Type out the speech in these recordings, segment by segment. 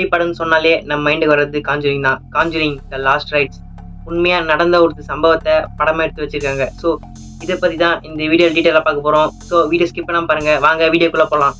பேய் படம்னு சொன்னாலே நம்ம மைண்டுக்கு வர்றது காஞ்சூரிங் தான். காஞ்சூரிங் த லாஸ்ட் ரைட்ஸ் உண்மையா நடந்த ஒரு சம்பவத்தை படமா எடுத்து வச்சிருக்காங்க. ஸோ இதை பத்தி தான் இந்த வீடியோ டீட்டெயிலாக பார்க்க போறோம். ஸோ வீடியோ ஸ்கிப் பண்ணாம பாருங்க. வாங்க வீடியோக்குள்ள போகலாம்.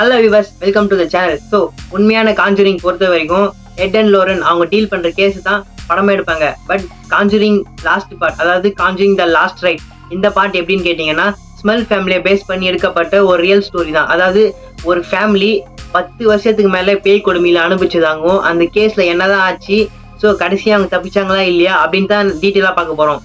Hello viewers, welcome to the channel. So உண்மையான காஞ்சூரிங் பொறுத்த வரைக்கும் எட் அண்ட் லோரன் அவங்க டீல் பண்ற கேஸ் தான் படமா எடுப்பாங்க. பட் காஞ்சூரிங் லாஸ்ட் பார்ட், அதாவது காஞ்சூரிங் த லாஸ்ட் ரைட், இந்த பார்ட் எப்படின்னு கேட்டிங்கன்னா ஸ்மெல் ஃபேமிலியை பேஸ் பண்ணி எடுக்கப்பட்ட ஒரு ரியல் ஸ்டோரி தான். அதாவது ஒரு ஃபேமிலி 10 வருஷத்துக்கு மேலே பேய் கொடுமையில் அனுபவிச்சதாகவும் அந்த கேஸில் என்னதான் ஆச்சு, ஸோ கடைசியாக அவங்க தப்பிச்சாங்களா இல்லையா அப்படின்னு தான் டீட்டெயிலாக பார்க்க போகிறோம்.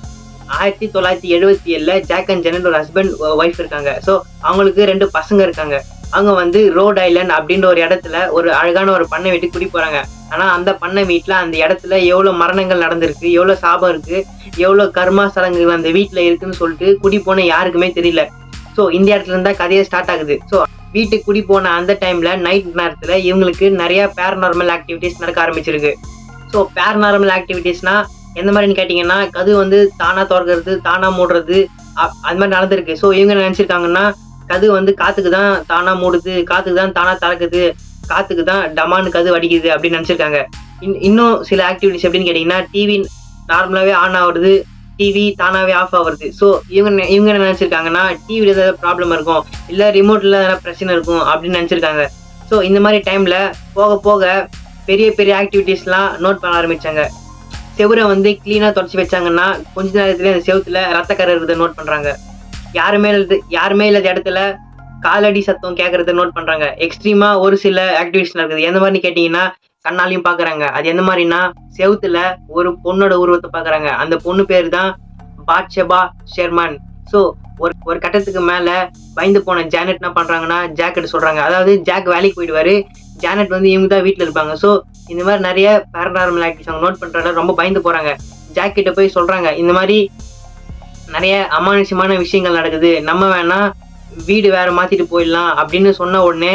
1977 ஜாக் அண்ட் ஜெனட் ஒரு ஹஸ்பண்ட் ஒய்ஃப் இருக்காங்க. ஸோ அவங்களுக்கு 2 பசங்க இருக்காங்க. அவங்க வந்து ரோட் ஐலண்ட் அப்படின்ற ஒரு இடத்துல ஒரு அழகான ஒரு பண்ணை வீட்டு குடி போறாங்க. ஆனா அந்த பண்ணை வீட்டுல அந்த இடத்துல எவ்வளவு மரணங்கள் நடந்திருக்கு, எவ்வளவு சாபம் இருக்கு, எவ்வளவு கர்மா சடங்குகள் அந்த வீட்டுல இருக்குன்னு சொல்லிட்டு குடி போன யாருக்குமே தெரியல. ஸோ இந்த இடத்துல இருந்தா கதையை ஸ்டார்ட் ஆகுது. ஸோ வீட்டுக்கு குடி போன அந்த டைம்ல நைட் நேரத்துல இவங்களுக்கு நிறைய பேரநார்மல் ஆக்டிவிட்டிஸ் நடக்க ஆரம்பிச்சிருக்கு. ஸோ பேரநார்மல் ஆக்டிவிட்டிஸ்னா எந்த மாதிரின்னு கேட்டீங்கன்னா கது வந்து தானா திறக்கிறது, தானா மூடுறது, அது மாதிரி நடந்திருக்கு. ஸோ இவங்க நினைச்சிருக்காங்கன்னா கது வந்து காத்துக்கு தான் தானா மூடுது, காத்துக்கு தான் தானா திறக்குது, காத்துக்கு தான் டமான்னு கது வடிக்குது அப்படின்னு நினைச்சிருக்காங்க. இன்னும் சில ஆக்டிவிட்டிஸ் எப்படின்னு கேட்டீங்கன்னா டிவி நார்மலாவே ஆன் ஆகுறது, டிவி தானாவே ஆஃப் ஆகுறது. ஸோ இவங்க என்ன நினைச்சிருக்காங்கன்னா டிவில ஏதாவது ப்ராப்ளம் இருக்கும், இல்ல ரிமோட்ல ஏதாவது பிரச்சனை இருக்கும் அப்படின்னு நினைச்சிருக்காங்க. ஸோ இந்த மாதிரி டைம்ல போக போக பெரிய பெரிய ஆக்டிவிட்டிஸ்லாம் நோட் பண்ண ஆரம்பிச்சாங்க. செவுரை வந்து கிளீனா தொடச்சி வச்சாங்கன்னா கொஞ்ச நேரத்துல அந்த செவுத்துல ரத்தக்கரை இருக்கிறத நோட் பண்றாங்க. யாருமே இல்லாத இடத்துல காலடி சத்தம் கேட்கறத நோட் பண்றாங்க. எக்ஸ்ட்ரீமா ஒரு சில ஆக்டிவிட்டிஸ் நடக்குது. எந்த மாதிரி கேட்டீங்கன்னா கண்ணாலையும் பாக்குறாங்க. அது எந்த மாதிரினா செவுத்துல ஒரு பொண்ணோட உருவத்தை பாக்குறாங்க. அந்த பொண்ணு பேரு தான் பாட்ஷெபா ஷெர்மன். ஸோ ஒரு கட்டத்துக்கு மேல பயந்து போன ஜானட் என்ன பண்றாங்கன்னா ஜாக் கிட்ட சொல்றாங்க. அதாவது ஜாக் வேலைக்கு போயிடுவாரு, ஜானட் வந்து இவங்க தான் வீட்டுல இருப்பாங்க. ஸோ இந்த மாதிரி நிறைய பேரநார்மல் ஆக்டிவிட்டிஸ் அவங்க நோட் பண்றதுல ரொம்ப பயந்து போறாங்க. ஜாக் கிட்ட போய் சொல்றாங்க இந்த மாதிரி நிறைய அமானுஷமான விஷயங்கள் நடக்குது, நம்ம வேணா வீடு வேற மாத்திட்டு போயிடலாம் அப்படின்னு சொன்ன உடனே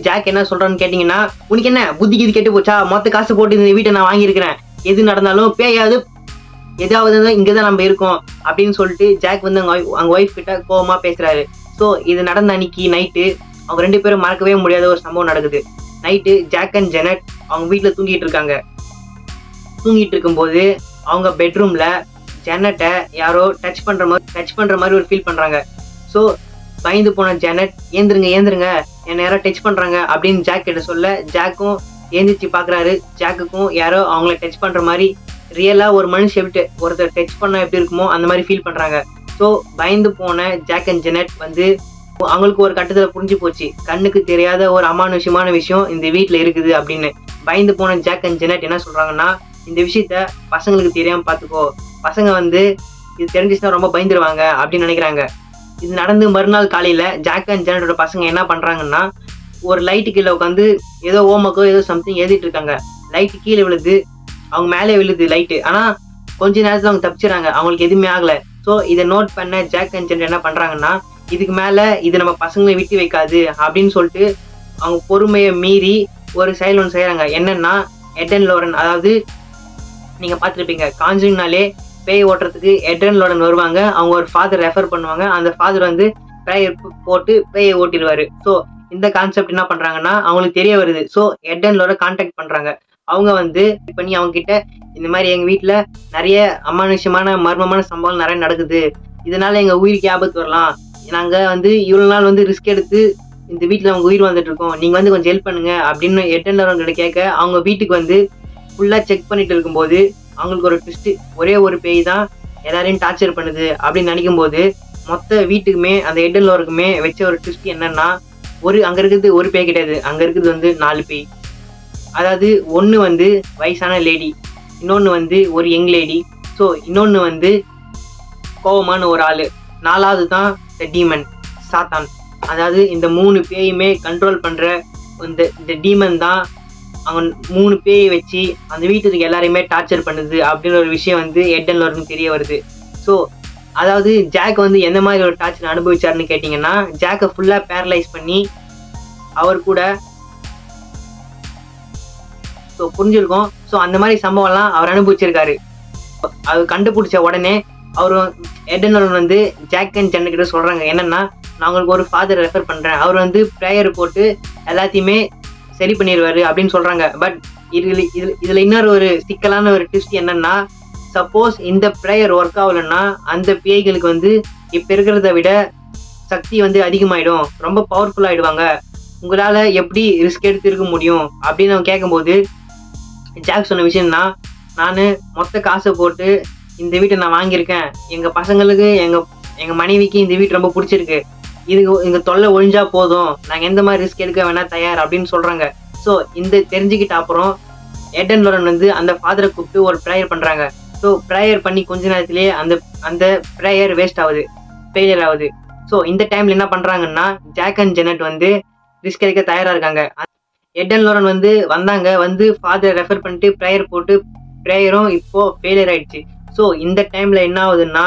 ஜாக் என்ன சொல்றான்னு கேட்டீங்கன்னா உனக்கு என்ன புத்தி இது கெட்டு போச்சா, மொத்த காசு போட்டு இந்த வீட்டை நான் வாங்கியிருக்கிறேன், எது நடந்தாலும் பேயாவது ஏதாவது இங்கதான் நம்ம இருக்கோம் அப்படின்னு சொல்லிட்டு ஜாக் வந்து அவங்க ஒய்ஃப் கிட்ட கோவமா பேசுறாரு. ஸோ இது நடந்த அன்னைக்கு நைட்டு அவங்க 2 பேரும் மறக்கவே முடியாத ஒரு சம்பவம் நடக்குது. நைட்டு ஜாக் அண்ட் ஜெனட் அவங்க வீட்டுல தூங்கிட்டு இருக்காங்க. தூங்கிட்டு இருக்கும்போது அவங்க பெட்ரூம்ல ஜெனட்டை யாரோ டச் பண்ற மாதிரி ஒரு ஃபீல் பண்றாங்க. ஸோ பயந்து போன ஜெனட் ஏந்திருங்க என்னை யாரோ டச் பண்றாங்க அப்படின்னு ஜாக் கிட்ட சொல்ல ஜாக்கும் ஏந்திரிச்சு பாக்குறாரு. ஜாக்குக்கும் யாரோ அவங்கள டச் பண்ற மாதிரி ரியலா ஒரு மனுஷன் விட்டு ஒருத்தர் டச் பண்ணா எப்படி இருக்குமோ அந்த மாதிரி ஃபீல் பண்றாங்க. ஸோ பயந்து போன ஜாக் அண்ட் ஜெனட் வந்து அவங்களுக்கு ஒரு கட்டத்துல புரிஞ்சு போச்சு கண்ணுக்கு தெரியாத ஒரு அமானுஷமான விஷயம் இந்த வீட்டுல இருக்குது அப்படின்னு. பயந்து போன ஜாக் அண்ட் ஜெனட் என்ன சொல்றாங்கன்னா இந்த விஷயத்த பசங்களுக்கு தெரியாம பாத்துக்கோ, பசங்க வந்து இது தெரிஞ்சிச்சுன்னா ரொம்ப பயந்துருவாங்க அப்படின்னு நினைக்கிறாங்க. இது நடந்து மறுநாள் காலையில ஜாக் அண்ட் ஜெனட்டோட பசங்க என்ன பண்றாங்கன்னா ஒரு லைட்டு கீழே உட்காந்து ஏதோ ஹோம்ஒர்க்கோ ஏதோ சம்திங் எழுதிட்டு இருக்காங்க. லைட்டு கீழே விழுது, அவங்க மேலே விழுது லைட்டு. ஆனா கொஞ்ச நேரத்துல அவங்க தப்பிச்சுறாங்க, அவங்களுக்கு எதுவுமே ஆகல. ஸோ இதை நோட் பண்ண ஜாக் அண்ட் ஜெனட் என்ன பண்றாங்கன்னா இதுக்கு மேல இது நம்ம பசங்களை விட்டு வைக்காது அப்படின்னு சொல்லிட்டு அவங்க பொறுமையை மீறி ஒரு செயல் ஒன்று செய்யறாங்க. என்னன்னா எட் அண்ட் லோரன், அதாவது நீங்க பார்த்துருப்பீங்க காஞ்சூரிங்னாலே பேய் ஓட்டுறதுக்கு எட் அண்ட் லோரன் வருவாங்க. அவங்க ஒரு ஃபாதர் ரெஃபர் பண்ணுவாங்க. அந்த ஃபாதர் வந்து ப்ரேயர் போட்டு பேயை ஓட்டிடுவாரு. ஸோ இந்த கான்செப்ட் என்ன பண்றாங்கன்னா அவங்களுக்கு தெரிய வருது. So Ed and Lorraine contact பண்றாங்க. அவங்க வந்து பண்ணி அவங்க கிட்ட இந்த மாதிரி எங்க வீட்டுல நிறைய அமானுஷமான மர்மமான சம்பவம் நிறைய நடக்குது, இதனால எங்க உயிருக்கு ஆபத்து வரலாம், நாங்க வந்து இவ்வளவு நாள் வந்து ரிஸ்க் எடுத்து இந்த வீட்டுல அவங்க உயிர் வந்துட்டு இருக்கோம், நீங்க வந்து கொஞ்சம் ஹெல்ப் பண்ணுங்க அப்படின்னு எட் அண்ட் லோரன் கிட்ட கேட்க அவங்க வீட்டுக்கு வந்து ஃபுல்லா செக் பண்ணிட்டு இருக்கும்போது அவங்களுக்கு ஒரு ட்விஸ்ட், ஒரே ஒரு பேய் தான் எல்லாரையும் டார்ச்சர் பண்ணுது அப்படின்னு நினைக்கும் போது மொத்த வீட்டுக்குமே அந்த எட் அண்ட் லோரனுக்குமே வச்ச ஒரு ட்விஸ்ட் என்னன்னா அங்க இருக்கிறது ஒரு பேய் கிடையாது, அங்க இருக்கிறது வந்து 4 பேய். அதாவது ஒண்ணு வந்து வயசான லேடி, இன்னொன்னு வந்து ஒரு யங் லேடி, ஸோ இன்னொன்னு வந்து கோவமான ஒரு ஆளு, 4வது தான் த டீமன் சாத்தான். அதாவது இந்த 3 பேயுமே கண்ட்ரோல் பண்ற இந்த டீமன் தான் அவன் 3 பேயை வச்சு அந்த வீட்டுக்கு எல்லாரையுமே டார்ச்சர் பண்ணுது அப்படின்னு ஒரு விஷயம் வந்து எட் அண்ட் லோரனுக்கு தெரிய வருது. ஸோ அதாவது ஜாக் வந்து எந்த மாதிரி ஒரு டார்ச்சர் அனுபவிச்சாருன்னு கேட்டிங்கன்னா ஜாக்கை ஃபுல்லா பேரலைஸ் பண்ணி அவர் கூட ஸோ புரிஞ்சிருக்கும். ஸோ அந்த மாதிரி சம்பவம்லாம் அவர் அனுபவிச்சிருக்காரு. அது கண்டுபிடிச்ச உடனே அவரு எடன் லோரன் வந்து ஜாக் அண்ட் ஜென்னட் கிட்ட சொல்றாங்க, என்னன்னா நான் உங்களுக்கு ஒரு ஃபாதர் ரெஃபர் பண்றேன், அவர் வந்து ப்ரேயர் போட்டு எல்லாத்தையுமே சரி பண்ணிடுவாரு அப்படின்னு சொல்றாங்க. பட் இதுல இன்னொரு ஒரு சிக்கலான ஒரு ட்விஸ்ட் என்னன்னா, சப்போஸ் இந்த ப்ரேயர் ஒர்க் ஆகலைன்னா அந்த பேய்களுக்கு வந்து இப்ப இருக்கிறத விட சக்தி வந்து அதிகமாயிடும், ரொம்ப பவர்ஃபுல் ஆயிடுவாங்க, உங்களால எப்படி ரிஸ்க் எடுத்து இருக்க முடியும் அப்படின்னு அவன் கேட்கும்போது ஜாக் சொன்ன விஷயம்னா, நான் மொத்த காசை போட்டு இந்த வீட்டை நான் வாங்கியிருக்கேன், எங்க பசங்களுக்கு எங்க மனைவிக்கு இந்த வீட்டு ரொம்ப பிடிச்சிருக்கு, எங்க தொல்லை ஒழிஞ்சா போதும், நாங்க எந்த மாதிரி ரிஸ்க் எடுக்க வேணா தயார் அப்படின்னு சொல்றாங்க. ஸோ இந்த தெரிஞ்சுக்கிட்ட அப்புறம் எடன் லோரன் வந்து அந்த ஃபாதரை கூப்பிட்டு ஒரு ப்ரேயர் பண்றாங்க. ஸோ ப்ரேயர் பண்ணி கொஞ்ச நேரத்திலேயே அந்த ப்ரேயர் வேஸ்ட் ஆகுது, ஃபெயிலியர் ஆகுது. ஸோ இந்த டைம்ல என்ன பண்றாங்கன்னா, ஜாக் அண்ட் ஜெனட் வந்து ரிஸ்க் எடுக்க தயாரா இருக்காங்க. எடன் லோரன் வந்து வந்து ஃபாதர் ரெஃபர் பண்ணிட்டு ப்ரேயர் போட்டு ப்ரேயரும் இப்போ ஃபெயிலியர் ஆயிடுச்சு. ஸோ இந்த டைம்ல என்ன ஆகுதுன்னா,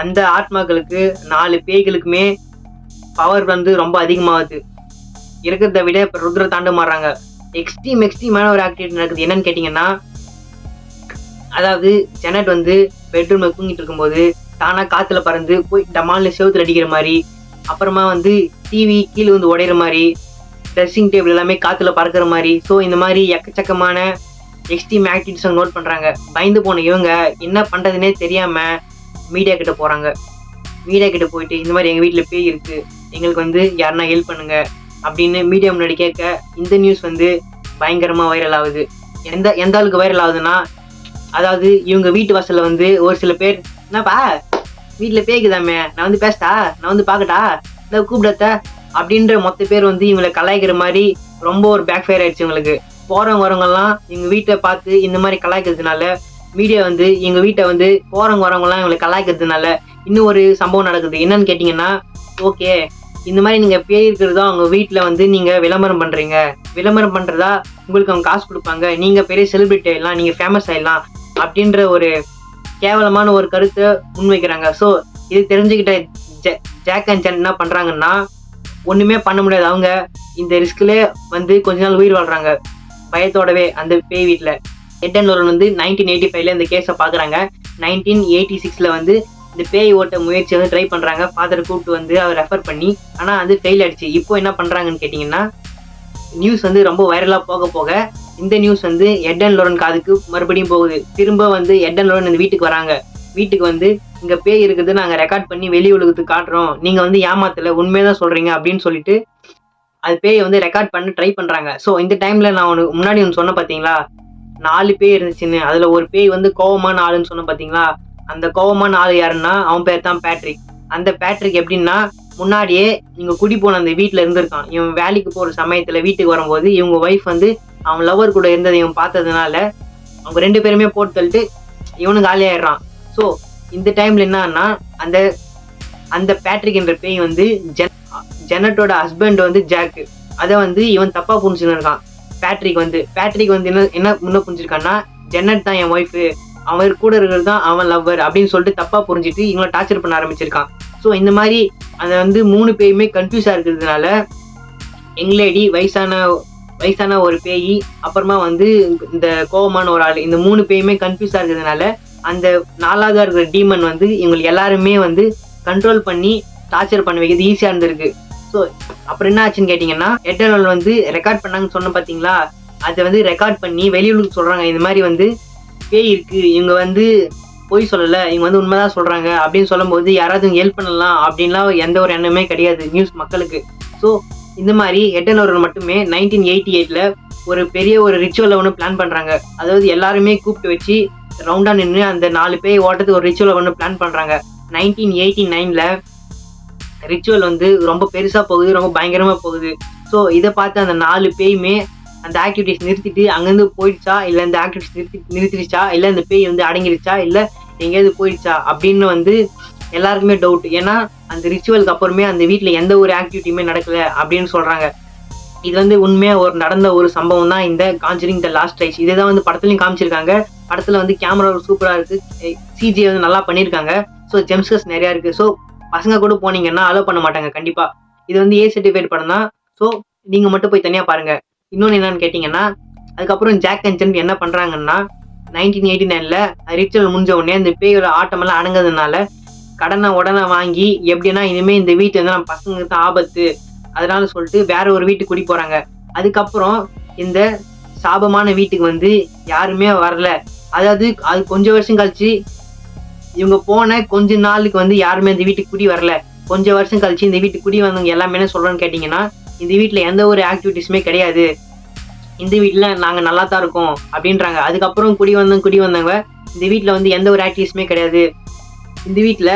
அந்த ஆத்மாக்களுக்கு 4 பேய்களுக்குமே பவர் வந்து ரொம்ப அதிகமாகுது, இருக்கிறத விட இப்ப ருத்ர தாண்டம் மாறுறாங்க. எக்ஸ்ட்ரீமான ஒரு ஆக்டிவிட்டி நடக்குது. என்னன்னு கேட்டீங்கன்னா, அதாவது ஜெனட் வந்து பெட்ரூம்ல தூங்கிட்டு இருக்கும்போது தானா காத்துல பறந்து போய் டமால்னு செவுத்துல அடிக்கிற மாதிரி, அப்புறமா வந்து டிவி கீழே வந்து உடையிற மாதிரி, ட்ரெஸ்ஸிங் டேபிள் எல்லாமே காத்துல பறக்கிற மாதிரி. ஸோ இந்த மாதிரி எக்கச்சக்கமான எக்ஸ்ட்ரீம் ஆக்டிவிட்டிஸ் நோட் பண்றாங்க. பயந்து போன இவங்க என்ன பண்றதுன்னே தெரியாம மீடியா கிட்ட போறாங்க. மீடியா கிட்ட போயிட்டு இந்த மாதிரி எங்க வீட்டுல பேய் இருக்கு, எங்களுக்கு வந்து யாருன்னா ஹெல்ப் பண்ணுங்க அப்படின்னு மீடியா முன்னாடி கேட்க இந்த நியூஸ் வந்து பயங்கரமா வைரல் ஆகுது. எந்த அளவுக்கு வைரல் ஆகுதுன்னா, அதாவது இவங்க வீட்டு வாசல்ல வந்து ஒரு சில பேர், என்னப்பா வீட்டுல பேய்க்குதாமே, நான் வந்து பேசட்டா, நான் வந்து பாக்கட்டா, இல்லை கூப்பிடத்த அப்படின்ற மொத்த பேர் வந்து இவங்களை கலாய்க்கிற மாதிரி ரொம்ப ஒரு பேக் ஃபயர் ஆயிடுச்சு இவங்களுக்கு. போறவங்க வரவங்கலாம் எங்க வீட்டை பார்த்து இந்த மாதிரி கலாய்க்கிறதுனால மீடியா வந்து எங்க வீட்டை வந்து போறவங்க வரவங்கலாம் இவங்களை கலாய்க்கிறதுனால இன்னும் ஒரு சம்பவம் நடக்குது. என்னன்னு கேட்டீங்கன்னா, ஓகே இந்த மாதிரி நீங்க பேய் இருக்கிறதா அவங்க வீட்டுல வந்து நீங்க விளம்பரம் பண்றீங்க, விளம்பரம் பண்றதா உங்களுக்கு அவங்க காசு கொடுப்பாங்க, நீங்க பெரிய செலிபிரிட்டி ஆயிடலாம், நீங்க ஃபேமஸ் ஆயிடலாம் அப்படின்ற ஒரு கேவலமான ஒரு கருத்தை முன்வைக்கிறாங்க. ஸோ இது தெரிஞ்சுக்கிட்ட ஜாக் அண்ட் ஜென் என்ன பண்றாங்கன்னா, ஒண்ணுமே பண்ண முடியாது, அவங்க இந்த ரிஸ்க்ல வந்து கொஞ்ச நாள் உயிர் வாழ்றாங்க பயத்தோடவே அந்த பேய் வீட்டுல. எடன் லோரன் வந்து 1985 இந்த கேஸை பாக்குறாங்க. 1986 வந்து இந்த பேய் ஓட்ட முயற்சி வந்து ட்ரை பண்றாங்க. ஃபாதர் கூப்பிட்டு வந்து அவர் ரெஃபர் பண்ணி, ஆனா அது ஃபெயில் ஆயிடுச்சு. இப்போ என்ன பண்றாங்கன்னு கேட்டீங்கன்னா, நியூஸ் வந்து ரொம்ப வைரலா போக இந்த நியூஸ் வந்து எடன் லோரன் காதுக்கு மறுபடியும் போகுது. திரும்ப வந்து எடன் லோரன் இந்த வீட்டுக்கு வராங்க. வீட்டுக்கு வந்து இங்க பேய் இருக்குது, நாங்க ரெக்கார்ட் பண்ணி வெளி உலகத்துக்கு காட்டுறோம், நீங்க வந்து ஏமாத்தல, உண்மையதான் சொல்றீங்க அப்படின்னு சொல்லிட்டு அது பேயை வந்து ரெக்கார்ட் பண்ணி ட்ரை பண்றாங்க. ஸோ இந்த டைம்ல நான் உனக்கு முன்னாடி ஒன்று சொன்ன பாத்தீங்களா, 4 பேய் இருந்துச்சுன்னு, அதுல ஒரு பேய் வந்து கோவமான ஆளுன்னு சொன்ன பாத்தீங்களா, அந்த கோவமான ஆள் யாருன்னா அவன் பேர் தான் பேட்ரிக். அந்த பேட்ரிக் எப்படின்னா, முன்னாடியே இவங்க குடி போன அந்த வீட்டுல இருந்திருக்கான். இவன் வேலைக்கு போற சமயத்துல வீட்டுக்கு வரும்போது இவங்க ஒய்ஃப் வந்து அவன் லவர் கூட இருந்ததை இவன் பார்த்ததுனால அவங்க 2 பேருமே போட்டு தள்ளிட்டு இவனு காலியாயிடுறான். ஸோ இந்த டைம்ல என்னன்னா, அந்த அந்த பேட்ரிக் என்ற பேய் வந்து ஜெனட்டோட ஹஸ்பண்ட் வந்து ஜாக், அதை வந்து இவன் தப்பா புரிஞ்சுன்னு இருக்கான். பேட்ரிக் வந்து என்ன முன்ன புரிஞ்சிருக்கான்னா, ஜெனட் தான் என் ஒய்ஃபு, அவன் கூட இருக்கிறது தான் அவன் லவ்வர் அப்படின்னு சொல்லிட்டு தப்பா புரிஞ்சுட்டு இவங்களை டார்ச்சர் பண்ண ஆரம்பிச்சிருக்கான். ஸோ இந்த மாதிரி அதை வந்து 3 பேயுமே கன்ஃபியூஸா இருக்கிறதுனால எங்லேடி வயசான ஒரு பேய், அப்புறமா வந்து இந்த கோவமான ஒரு ஆள், இந்த 3 பேயுமே கன்ஃபியூஸா இருக்கிறதுனால அந்த 4ஆவதா இருக்கிற டீமன் வந்து இவங்களுக்கு எல்லாருமே வந்து கண்ட்ரோல் பண்ணி டார்ச்சர் பண்ண வைக்கிறது ஈஸியா இருந்திருக்கு. ஸோ அப்புறம் என்ன ஆச்சுன்னு கேட்டீங்கன்னா, எடன் லோரன் வந்து ரெக்கார்ட் பண்ணாங்கன்னு சொன்ன பாத்தீங்களா, அதை வந்து ரெக்கார்ட் பண்ணி வெளியுலகு சொல்றாங்க, இந்த மாதிரி வந்து பேய் இருக்கு, இவங்க வந்து பொய் சொல்லல, இவங்க வந்து உண்மைதான் சொல்றாங்க அப்படின்னு சொல்லும் போது யாராவது ஹெல்ப் பண்ணலாம் அப்படின்லாம் எந்த ஒரு எண்ணமே கிடையாது நியூஸ் மக்களுக்கு. ஸோ இந்த மாதிரி எடன் லோரன் மட்டுமே 1988 ஒரு பெரிய ஒரு ரிச்சுவலை ஒன்று பிளான் பண்றாங்க. அதாவது எல்லாருமே கூப்பிட்டு வச்சு ரவுண்டா நின்று அந்த 4 பேய் ஓட்டத்துக்கு ஒரு ரிச்சுவலை ஒன்று பிளான் பண்றாங்க. 1989 ரிச்சுவல் வந்து ரொம்ப பெருசா போகுது, ரொம்ப பயங்கரமா போகுது. ஸோ இதை பார்த்து அந்த 4 பேயுமே அந்த ஆக்டிவிட்டிஸ் நிறுத்திட்டு அங்கேருந்து போயிடுச்சா, இல்லை இந்த ஆக்டிவிட்டிஸ் நிறுத்திடுச்சா, இல்லை இந்த பேய் வந்து அடங்கிடுச்சா, இல்லை எங்கேயாவது போயிடுச்சா அப்படின்னு வந்து எல்லாருக்குமே டவுட். ஏன்னா அந்த ரிச்சுவலுக்கு அப்புறமே அந்த வீட்டில் எந்த ஒரு ஆக்டிவிட்டியுமே நடக்கல அப்படின்னு சொல்றாங்க. இது வந்து உண்மையா நடந்த ஒரு சம்பவம் தான் இந்த கான்ஜரிங் த லாஸ்ட் ரைட்ஸ். இதை தான் வந்து படத்துலையும் காமிச்சிருக்காங்க. படத்துல வந்து கேமரா சூப்பரா இருக்கு, சிஜி வந்து நல்லா பண்ணியிருக்காங்க. ஸோ ஜெம்ஸ்கர்ஸ் நிறையா இருக்கு. ஸோ பசங்க கூட போனீங்கன்னா அலோவ் பண்ண மாட்டாங்க கண்டிப்பா. இது வந்து A சர்டிஃபைட் படம் தான். ஸோ நீங்க மட்டும் போய் தனியா பாருங்க. இன்னொன்று என்னன்னு கேட்டீங்கன்னா, அதுக்கப்புறம் ஜாக் அண்ட் ஜென் என்ன பண்றாங்கன்னா 1989ல ரிச்சுவல் முடிஞ்ச உடனே இந்த பேயோட ஆட்டமெல்லாம் அடங்குறதுனால கடனை உடனே வாங்கி எப்படின்னா இனிமே இந்த வீட்டு வந்து நம்ம பசங்களுக்கு தான் ஆபத்து, அதனால சொல்லிட்டு வேற ஒரு வீட்டுக்கு குடி போறாங்க. அதுக்கப்புறம் இந்த சாபமான வீட்டுக்கு வந்து யாருமே வரல. அதாவது அது கொஞ்சம் வருஷம் கழிச்சு இவங்க போன கொஞ்ச நாளுக்கு வந்து யாருமே இந்த வீட்டுக்கு குடி வரல. கொஞ்சம் வருஷம் கழிச்சு இந்த வீட்டுக்கு குடி வந்தவங்க எல்லாமே என்ன சொல்றோன்னு கேட்டீங்கன்னா, இந்த வீட்டுல எந்த ஒரு ஆக்டிவிட்டிஸுமே கிடையாது, இந்த வீட்டுல நாங்க நல்லா தான் இருக்கோம் அப்படின்றாங்க. அதுக்கப்புறம் குடி வந்தவங்க இந்த வீட்டுல வந்து எந்த ஒரு ஆக்டிவிட்டிஸுமே கிடையாது, இந்த வீட்டுல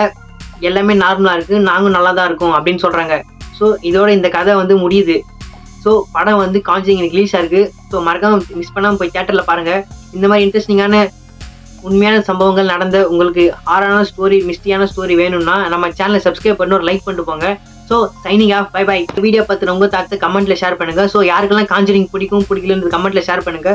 எல்லாமே நார்மலா இருக்கு, நாங்களும் நல்லா தான் இருக்கோம் அப்படின்னு சொல்றாங்க. ஸோ இதோட இந்த கதை வந்து முடியுது. ஸோ படம் வந்து கான்ஜரிங் ரிலீஸ் ஆயிருக்கு. ஸோ மறக்காம மிஸ் பண்ணாம போய் தியேட்டர்ல பாருங்க. இந்த மாதிரி இன்ட்ரெஸ்டிங்கான உண்மையான சம்பவங்கள் நடந்த உங்களுக்கு ஹாரரான ஸ்டோரி, மிஸ்டியான ஸ்டோரி வேணும்னா நம்ம சேனலை சப்ஸ்கிரைப் பண்ணி ஒரு லைக் பண்ணிட்டு போங்க. So signing off, bye bye. Video பத்தின உங்க தாட்ஸை கமெண்ட்ல ஷேர் பண்ணுங்க. ஸோ யாருக்கெல்லாம் கான்ஜரிங் பிடிக்கும் பிடிக்கலன்னு கமெண்ட்ல ஷேர் பண்ணுங்க.